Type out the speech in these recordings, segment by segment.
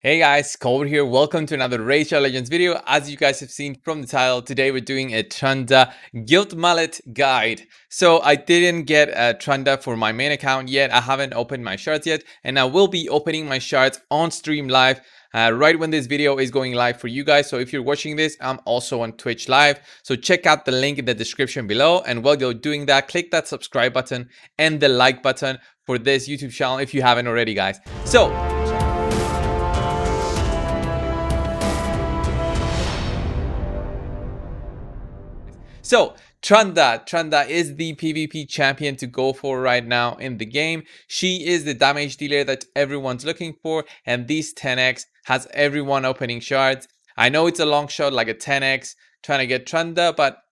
Hey guys, Colbert here. Welcome to another Racial Legends video. As you guys have seen from the title, today we're doing a Trunda Guild Mallet guide. So I didn't get a Trunda for my main account yet. I haven't opened my shards yet, and I will be opening my shards on stream live right when this video is going live for you guys. So if you're watching this, I'm also on Twitch live. So check out the link in the description below. And while you're doing that, click that subscribe button and the like button for this YouTube channel if you haven't already, guys. So Trunda is the PvP champion to go for right now in the game. She is the damage dealer that everyone's looking for, and this 10x has everyone opening shards. I know it's a long shot, like a 10x trying to get Trunda, but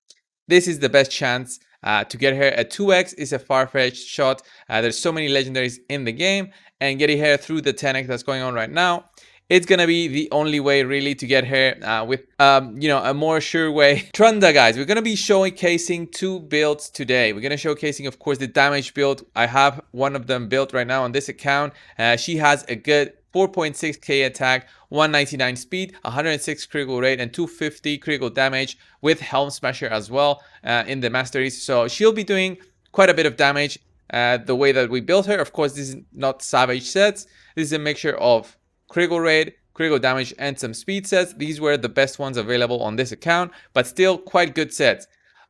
this is the best chance to get her. A 2x is a far-fetched shot. There's so many legendaries in the game, and getting her through the 10x that's going on right now, it's gonna be the only way really to get her with a more sure way. Trunda, guys, we're gonna be showcasing two builds today. We're gonna showcasing, of course, the damage build. I have one of them built right now on this account. She has a good 4.6k attack, 199 speed, 106 critical rate, and 250 critical damage with Helm Smasher as well in the masteries. So she'll be doing quite a bit of damage the way that we built her. Of course, this is not savage sets. This is a mixture of critical rate, critical damage, and some speed sets. These were the best ones available on this account, but still quite good sets.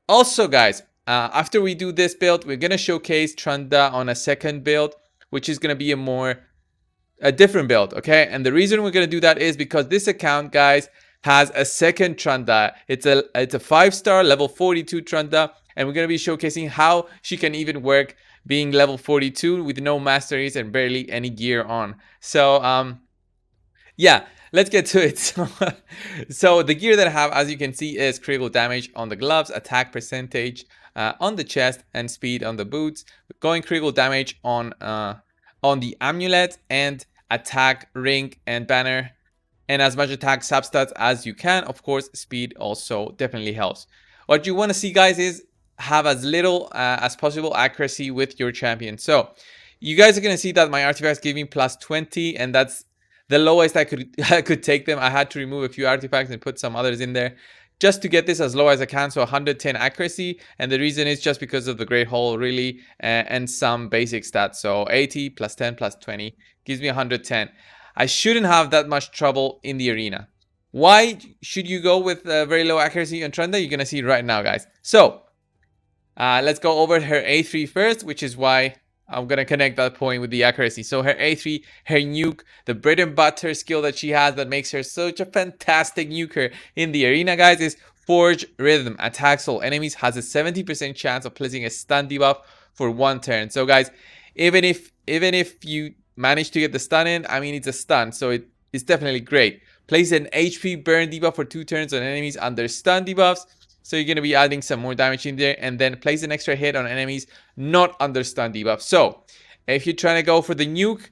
Also, guys, after we do this build, we're going to showcase Trunda on a second build, which is going to be a different build, okay? And the reason we're going to do that is because this account, guys, has a second Trunda. It's a 5-star level 42 Trunda, and we're going to be showcasing how she can even work being level 42 with no masteries and barely any gear on. So yeah, let's get to it. So the gear that I have, as you can see, is critical damage on the gloves, attack percentage on the chest, and speed on the boots. Going critical damage on the amulet, and attack, ring, and banner, and as much attack substats as you can. Of course, speed also definitely helps. What you want to see, guys, is have as little as possible accuracy with your champion. So you guys are going to see that my artifacts give me plus 20, and that's the lowest I could take them. I had to remove a few artifacts and put some others in there just to get this as low as I can, so 110 accuracy. And the reason is just because of the Great Hole, really, and some basic stats. So 80 plus 10 plus 20 gives me 110. I shouldn't have that much trouble in the arena. Why should you go with very low accuracy on Trunda? You're going to see right now, guys. So let's go over her A3 first, which is why I'm going to connect that point with the accuracy. So her A3, her nuke, the bread and butter skill that she has that makes her such a fantastic nuker in the arena, guys, is Forge Rhythm. Attacks all enemies, has a 70% chance of placing a stun debuff for 1 turn. So guys, even if you manage to get the stun in, I mean, it's a stun, so it's definitely great. Place an HP burn debuff for 2 turns on enemies under stun debuffs. So you're going to be adding some more damage in there, and then place an extra hit on enemies not under stun debuff. So if you're trying to go for the nuke,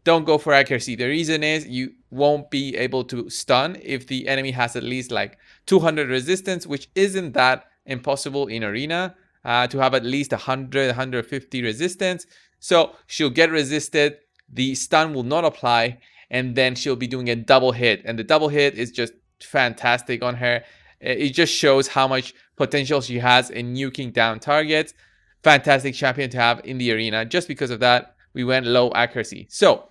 don't go for accuracy. The reason is you won't be able to stun if the enemy has at least like 200 resistance, which isn't that impossible in arena to have at least 100, 150 resistance. So she'll get resisted, the stun will not apply, and then she'll be doing a double hit. And the double hit is just fantastic on her. It just shows how much potential she has in nuking down targets. Fantastic champion to have in the arena. Just because of that, we went low accuracy. So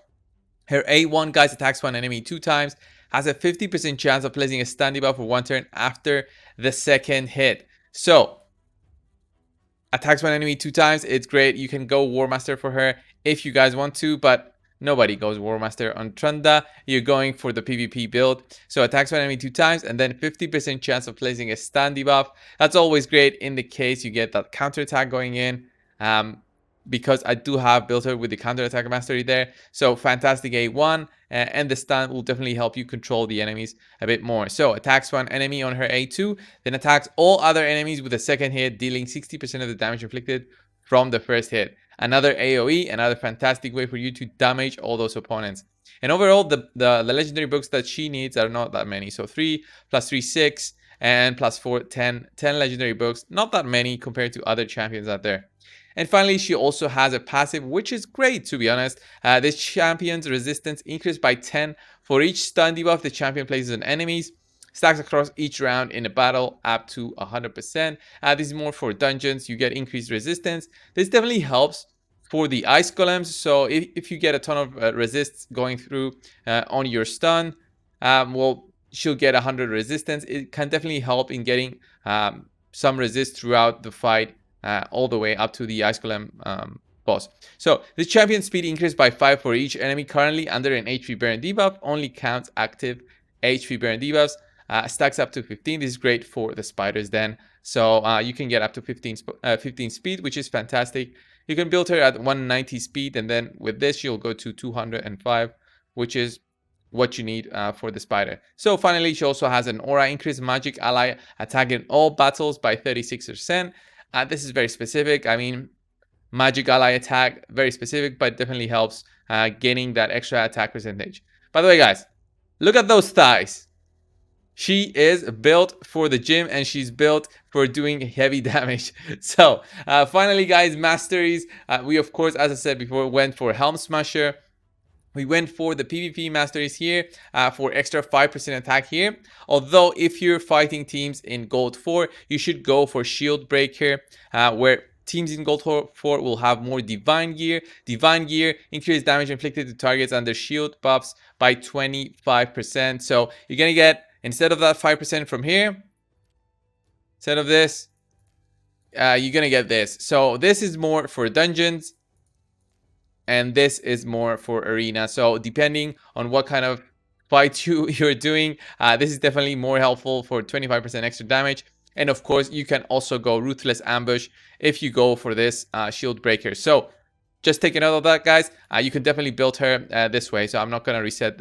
her A1, guys, attacks one enemy 2 times, has a 50% chance of placing a stun debuff for 1 turn after the second hit. So attacks one enemy 2 times. It's great. You can go War Master for her if you guys want to, but nobody goes War Master on Trunda. You're going for the PvP build. So attacks one enemy 2 times, and then 50% chance of placing a stun debuff. That's always great in the case you get that counter attack going in. Because I do have built her with the counter attack mastery there. So fantastic A1, and the stun will definitely help you control the enemies a bit more. So attacks one enemy on her A2, then attacks all other enemies with a second hit, dealing 60% of the damage inflicted from the first hit. Another AoE, another fantastic way for you to damage all those opponents. And overall, the legendary books that she needs are not that many. So 3 plus 3, 6, and plus 4, 10 legendary books. Not that many compared to other champions out there. And finally, she also has a passive, which is great, to be honest. This champion's resistance increased by 10 for each stun debuff the champion places on enemies. Stacks across each round in a battle up to 100%. This is more for dungeons. You get increased resistance. This definitely helps for the ice golems. So if you get a ton of resists going through on your stun, well, she'll get 100 resistance. It can definitely help in getting some resist throughout the fight, all the way up to the ice golem boss. So the champion speed increased by 5 for each enemy currently under an HP Baron debuff. Only counts active HP Baron debuffs. Stacks up to 15. This is great for the spiders then. So you can get up to 15 speed, which is fantastic. You can build her at 190 speed, and then with this, you'll go to 205, which is what you need for the spider. So finally, she also has an aura increase magic ally attack in all battles by 36%. This is very specific. I mean, magic ally attack, very specific, but definitely helps gaining that extra attack percentage. By the way, guys, look at those thighs. She is built for the gym, and she's built for doing heavy damage. So finally, guys, masteries. We, of course, as I said before, went for Helm Smasher. We went for the PvP masteries here for extra 5% attack here. Although if you're fighting teams in Gold 4, you should go for Shield Breaker, where teams in Gold 4 will have more Divine Gear. Divine Gear increases damage inflicted to targets under shield buffs by 25%. So you're going to get, instead of that 5% from here, instead of this, you're going to get this. So this is more for dungeons, and this is more for arena. So depending on what kind of fight you're doing, this is definitely more helpful for 25% extra damage. And of course, you can also go Ruthless Ambush if you go for this Shield Breaker. So just take note of that, guys. You can definitely build her this way. So I'm not going to reset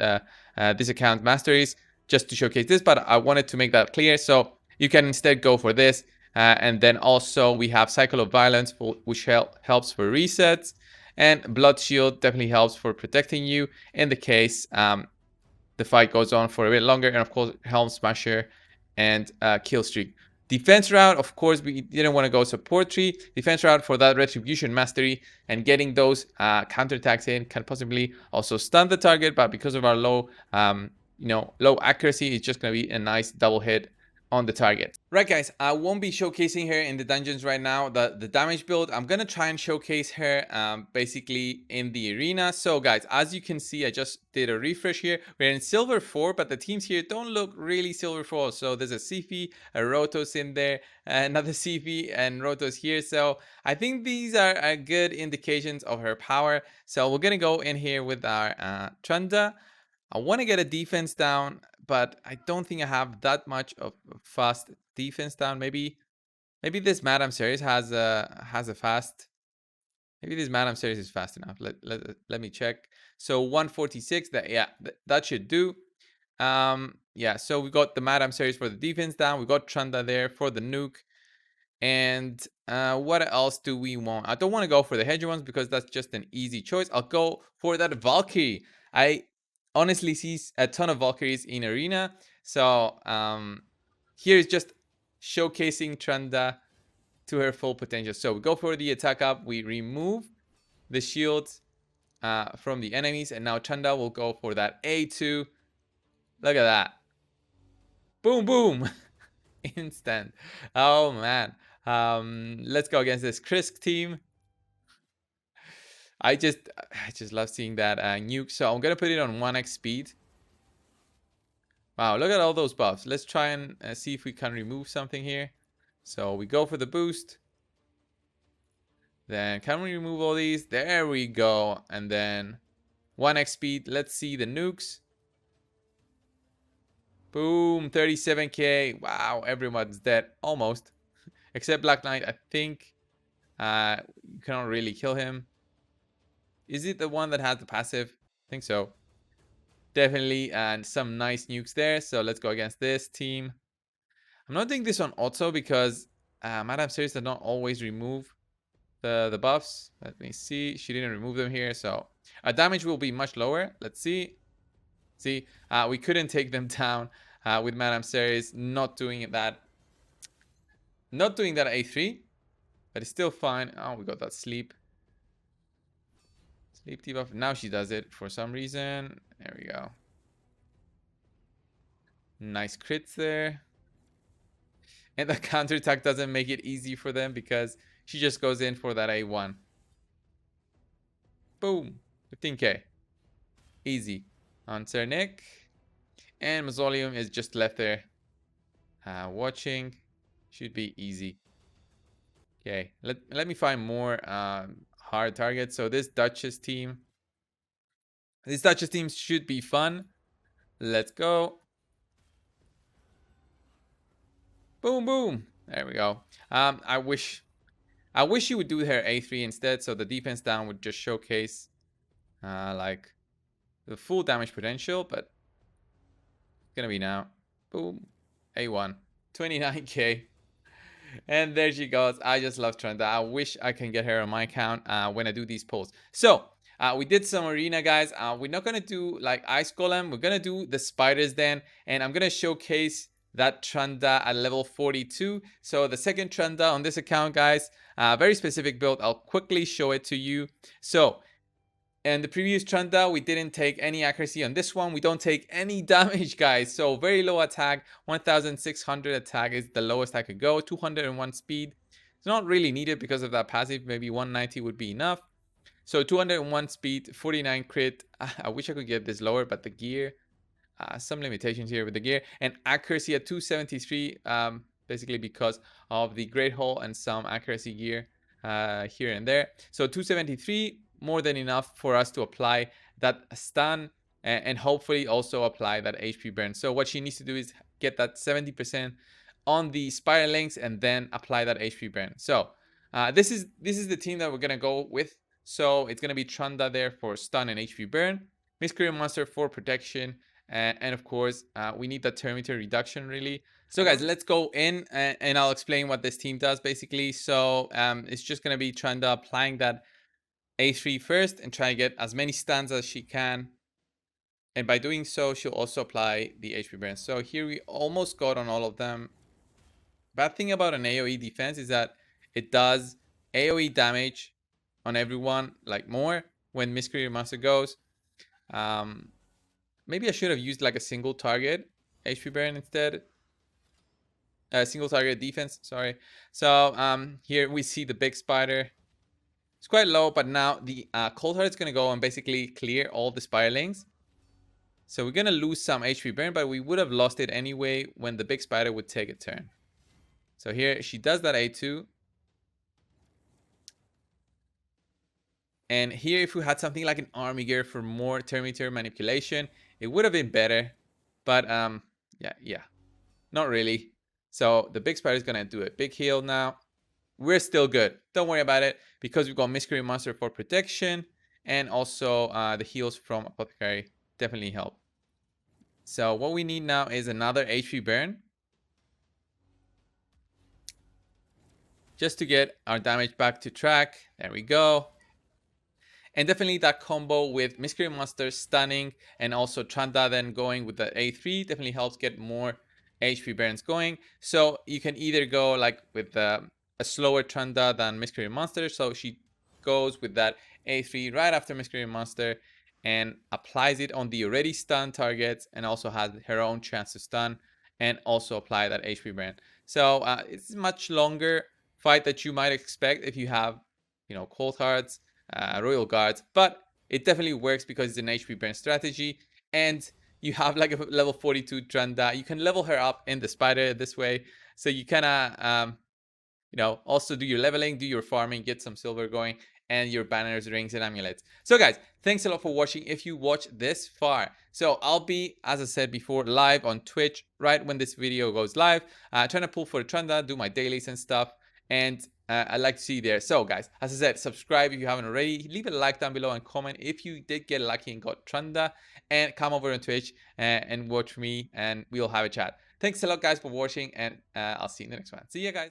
this account masteries just to showcase this, but I wanted to make that clear. So you can instead go for this. And then also we have Cycle of Violence, which helps for resets. And Blood Shield definitely helps for protecting you in the case the fight goes on for a bit longer. And of course, Helm Smasher and Kill Streak. Defense route, of course, we didn't want to go support tree. Defense route for that Retribution Mastery, and getting those counterattacks in can possibly also stun the target. But because of our low, low accuracy, it's just going to be a nice double hit on the target. Right, guys, I won't be showcasing her in the dungeons right now, the damage build. I'm gonna try and showcase her basically in the arena. So guys, as you can see, I just did a refresh here. We're in silver 4, but the teams here don't look really silver 4. So there's a Sifi, a Rotos in there, another Sifi, and Rotos here. So I think these are good indications of her power. So we're gonna go in here with our Trunda. I want to get a defense down, but I don't think I have that much of fast defense down. Maybe this Madam Series has a fast. Maybe this Madam Series is fast enough. Let me check. So 146. That should do. Yeah. So we got the Madam Series for the defense down. We got Trunda there for the nuke. And what else do we want? I don't want to go for the hedge ones because that's just an easy choice. I'll go for that Valkyrie. I honestly see a ton of Valkyries in arena. So here is just showcasing Trunda to her full potential. So we go for the attack up. We remove the shields from the enemies. And now Trunda will go for that A2. Look at that. Boom, boom. Instant. Oh, man. Let's go against this Krisk team. I just love seeing that nuke. So I'm gonna put it on 1x speed. Wow, look at all those buffs. Let's try and see if we can remove something here. So we go for the boost. Then can we remove all these? There we go. And then 1x speed. Let's see the nukes. Boom, 37k. Wow, everyone's dead almost, except Black Knight. I think you cannot really kill him. Is it the one that has the passive? I think so. Definitely, and some nice nukes there. So let's go against this team. I'm not doing this on auto because Madam Series does not always remove the buffs. Let me see. She didn't remove them here, so our damage will be much lower. Let's see. See, we couldn't take them down with Madam Series not doing that. Not doing that A3. but it's still fine. Oh, we got that sleep. Sleep debuff. Now she does it for some reason. There we go. Nice crits there. And the counterattack doesn't make it easy for them because she just goes in for that A1. Boom. 15k. Easy. Answer Nick. And Mausoleum is just left there. Watching. Should be easy. Okay. Let me find more hard targets. So this Duchess team. This Duchess team should be fun. Let's go. Boom, boom. There we go. I wish you would do her A3 instead, so the defense down would just showcase like the full damage potential, but it's gonna be now. Boom. A1. 29k. And there she goes. I just love Trunda. I wish I can get her on my account when I do these polls. So we did some arena, guys. We're not gonna do like ice golem. We're gonna do the spiders then, and I'm gonna showcase that Trunda at level 42. So the second Trunda on this account, guys, very specific build. I'll quickly show it to you. So in the previous Trunda, we didn't take any accuracy. On this one, we don't take any damage, guys. So very low attack. 1600 attack is the lowest I could go. 201 speed. It's not really needed because of that passive. Maybe 190 would be enough. So 201 speed, 49 crit. I wish I could get this lower, but the gear, some limitations here with the gear. And accuracy at 273, basically because of the Great Hole and some accuracy gear here and there. So 273, more than enough for us to apply that stun and hopefully also apply that HP burn. So what she needs to do is get that 70% on the spiral links and then apply that HP burn. So this is the team that we're gonna go with. So it's gonna be Trunda there for stun and HP burn, Miscreant Monster for protection, and of course we need that Terminator reduction really. So guys, let's go in and I'll explain what this team does basically. So it's just gonna be Trunda applying that A3 first and try to get as many stuns as she can. And by doing so, she'll also apply the HP burn. So here we almost got on all of them. Bad thing about an AoE defense is that it does AoE damage on everyone, like more when Miscreant Monster goes. Maybe I should have used like a single target HP burn instead. Single target defense, sorry. So here we see the big spider. It's quite low, but now the cold heart is going to go and basically clear all the spiralings. So we're going to lose some HP burn, but we would have lost it anyway when the big spider would take a turn. So here she does that A2. And here if we had something like an army gear for more Terminator manipulation, it would have been better. But yeah, not really. So the big spider is going to do a big heal now. We're still good. Don't worry about it because we've got Miscreant Monster for protection and also the heals from Apothecary definitely help. So what we need now is another HP burn just to get our damage back to track. There we go. And definitely that combo with Miscreant Monster stunning and also Trunda then going with the A3 definitely helps get more HP burns going. So you can either go like with a slower Trunda than Miscreant Monster. So she goes with that A3 right after Miscreant Monster and applies it on the already stunned targets and also has her own chance to stun and also apply that HP burn. So it's a much longer fight that you might expect if you have, you know, cold hearts, royal guards, but it definitely works because it's an HP burn strategy and you have like a level 42 Trunda. You can level her up in the spider this way. So you kind of, you know, also do your leveling, do your farming, get some silver going, and your banners, rings, and amulets. So guys, thanks a lot for watching if you watched this far. So I'll be, as I said before, live on Twitch right when this video goes live. Trying to pull for Trunda, do my dailies and stuff. And I'd like to see you there. So guys, as I said, subscribe if you haven't already. Leave a like down below and comment if you did get lucky and got Trunda. And come over on Twitch and watch me and we'll have a chat. Thanks a lot guys for watching and I'll see you in the next one. See ya guys.